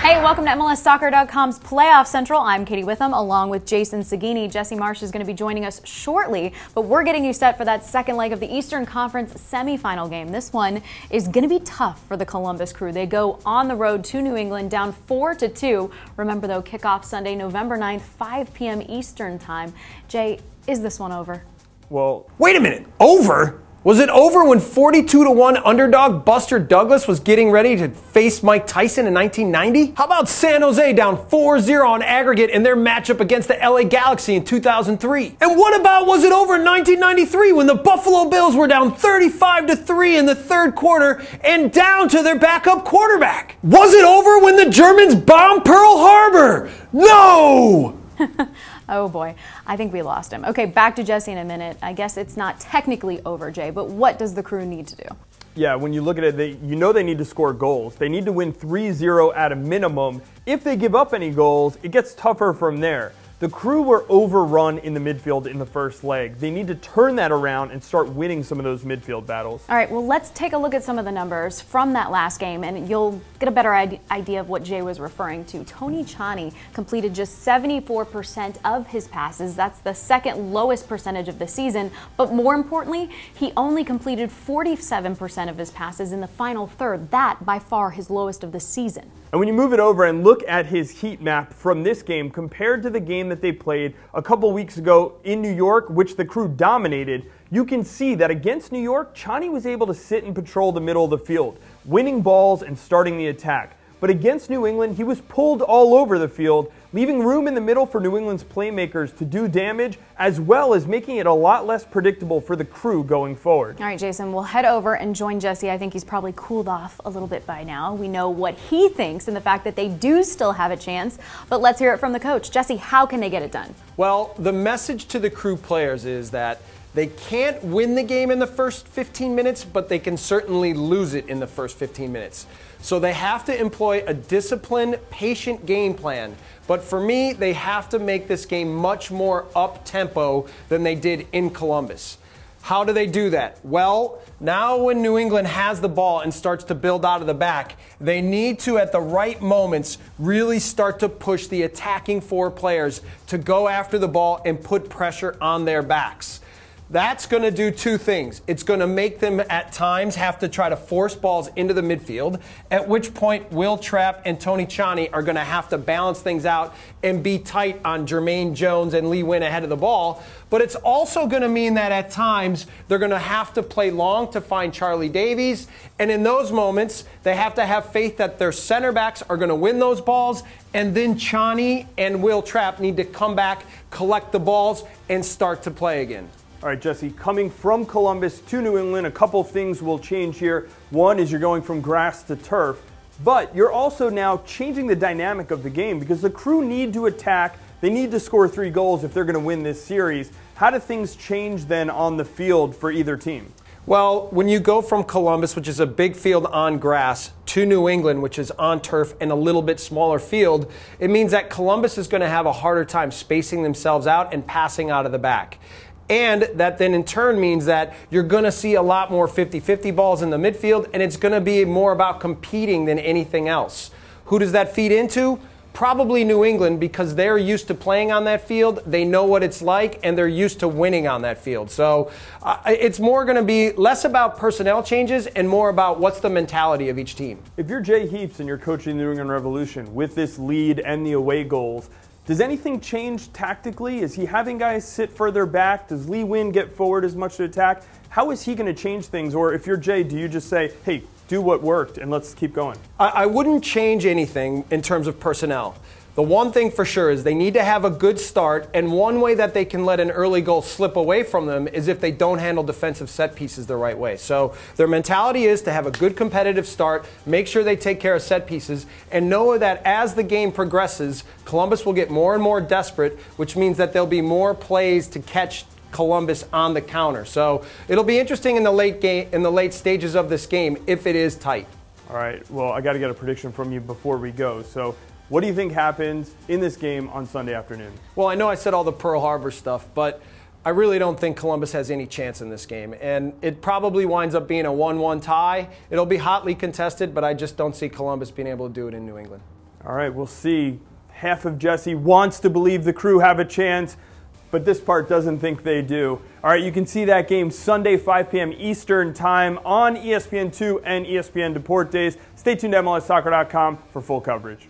Hey, welcome to MLSsoccer.com's Playoff Central. I'm Katie Whitam, along with Jason Saghini. Jesse Marsch is going to be joining us shortly, but we're getting you set for that second leg of the Eastern Conference Semifinal game. This one is going to be tough for the Columbus Crew. They go on the road to New England, down 4-2. Remember, though, kickoff Sunday, November 9th, 5 p.m. Eastern Time. Jay, is this one over? Well, wait a minute. Over? Was it over when 42-1 underdog Buster Douglas was getting ready to face Mike Tyson in 1990? How about San Jose down 4-0 on aggregate in their matchup against the LA Galaxy in 2003? And what about was it over in 1993 when the Buffalo Bills were down 35-3 in the third quarter and down to their backup quarterback? Was it over when the Germans bombed Pearl Harbor? No! Oh boy, I think we lost him. Okay, back to Jesse in a minute. I guess it's not technically over, Jay, but what does the Crew need to do? Yeah, when you look at it, you know they need to score goals. They need to win 3-0 at a minimum. If they give up any goals, it gets tougher from there. The Crew were overrun in the midfield in the first leg. They need to turn that around and start winning some of those midfield battles. All right, well, let's take a look at some of the numbers from that last game, and you'll get a better idea of what Jay was referring to. Tony Tchani completed just 74% of his passes. That's the second lowest percentage of the season, but more importantly, he only completed 47% of his passes in the final third. That, by far, his lowest of the season. And when you move it over and look at his heat map from this game compared to the game that they played a couple weeks ago in New York, which the Crew dominated, you can see that against New York, Tchani was able to sit and patrol the middle of the field, winning balls and starting the attack. But against New England, he was pulled all over the field, leaving room in the middle for New England's playmakers to do damage, as well as making it a lot less predictable for the Crew going forward. All right, Jason, we'll head over and join Jesse. I think he's probably cooled off a little bit by now. We know what he thinks and the fact that they do still have a chance, but let's hear it from the coach. Jesse, how can they get it done? Well, the message to the Crew players is that they can't win the game in the first 15 minutes, but they can certainly lose it in the first 15 minutes. So they have to employ a disciplined, patient game plan. But for me, they have to make this game much more up-tempo than they did in Columbus. How do they do that? Well, now when New England has the ball and starts to build out of the back, they need to, at the right moments, really start to push the attacking four players to go after the ball and put pressure on their backs. That's going to do two things. It's going to make them at times have to try to force balls into the midfield, at which point Will Trapp and Tony Tchani are going to have to balance things out and be tight on Jermaine Jones and Lee Nguyen ahead of the ball. But it's also going to mean that at times they're going to have to play long to find Charlie Davies, and in those moments they have to have faith that their center backs are going to win those balls, and then Tchani and Will Trapp need to come back, collect the balls, and start to play again. All right, Jesse, coming from Columbus to New England, a couple things will change here. One is you're going from grass to turf, but you're also now changing the dynamic of the game because the Crew need to attack. They need to score 3 goals if they're going to win this series. How do things change then on the field for either team? Well, when you go from Columbus, which is a big field on grass, to New England, which is on turf and a little bit smaller field, it means that Columbus is going to have a harder time spacing themselves out and passing out of the back. And that then in turn means that you're going to see a lot more 50-50 balls in the midfield, and it's going to be more about competing than anything else. Who does that feed into? Probably New England, because they're used to playing on that field. They know what it's like, and they're used to winning on that field. So it's more going to be less about personnel changes and more about what's the mentality of each team. If you're Jay Heaps and you're coaching the New England Revolution with this lead and the away goals, does anything change tactically? Is he having guys sit further back? Does Lee Nguyen get forward as much to attack? How is he going to change things? Or if you're Jay, do you just say, hey, do what worked and let's keep going? I wouldn't change anything in terms of personnel. The one thing for sure is they need to have a good start, and one way that they can let an early goal slip away from them is if they don't handle defensive set pieces the right way. So their mentality is to have a good competitive start, make sure they take care of set pieces, and know that as the game progresses, Columbus will get more and more desperate, which means that there'll be more plays to catch Columbus on the counter. So it'll be interesting in the late stages of this game if it is tight. All right, well, I got to get a prediction from you before we go. So what do you think happens in this game on Sunday afternoon? Well, I know I said all the Pearl Harbor stuff, but I really don't think Columbus has any chance in this game. And it probably winds up being a 1-1 tie. It'll be hotly contested, but I just don't see Columbus being able to do it in New England. All right, we'll see. Half of Jesse wants to believe the Crew have a chance, but this part doesn't think they do. All right, you can see that game Sunday, 5 p.m. Eastern Time on ESPN2 and ESPN Deportes. Stay tuned to MLSsoccer.com for full coverage.